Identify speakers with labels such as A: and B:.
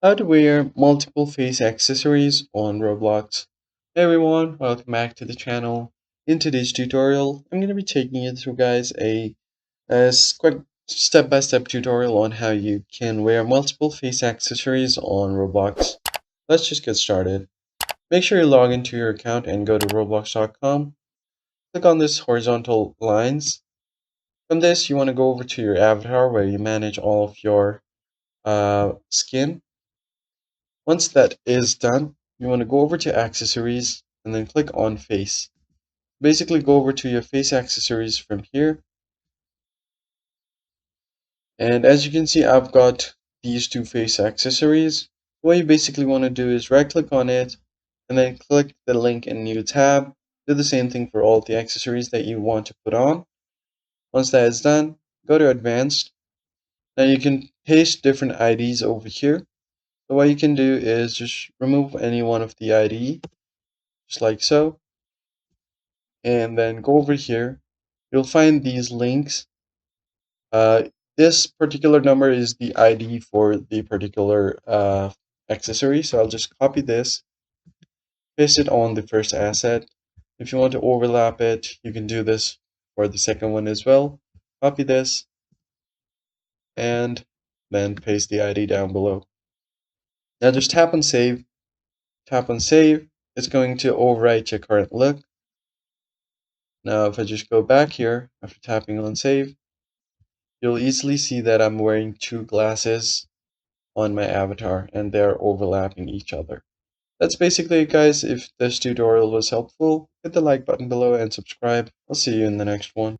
A: How to wear multiple face accessories on Roblox. Hey everyone, welcome back to the channel. In today's tutorial, I'm going to be taking you through guys a quick step-by-step tutorial on how you can wear multiple face accessories on Roblox. Let's just get started. Make sure you log into your account and go to roblox.com. Click on this horizontal lines. From this, you want to go over to your avatar where you manage all of your skin. Once that is done, you want to go over to accessories and then click on face. Basically go over to your face accessories from here. And as you can see, I've got these two face accessories. What you basically want to do is right click on it and then click the link in new tab. Do the same thing for all the accessories that you want to put on. Once that is done, go to advanced. Now you can paste different IDs over here. So what you can do is just remove any one of the ID, just like so. And then go over here. You'll find these links. Uh, this particular number is the ID for the particular accessory. So I'll just copy this, paste it on the first asset. If you want to overlap it, you can do this for the second one as well. Copy this and then paste the ID down below. Now just tap on save. Tap on save. It's going to overwrite your current look. Now if I just go back here after tapping on save, you'll easily see that I'm wearing two glasses on my avatar and they're overlapping each other. That's basically it guys. If this tutorial was helpful, hit the like button below and subscribe. I'll see you in the next one.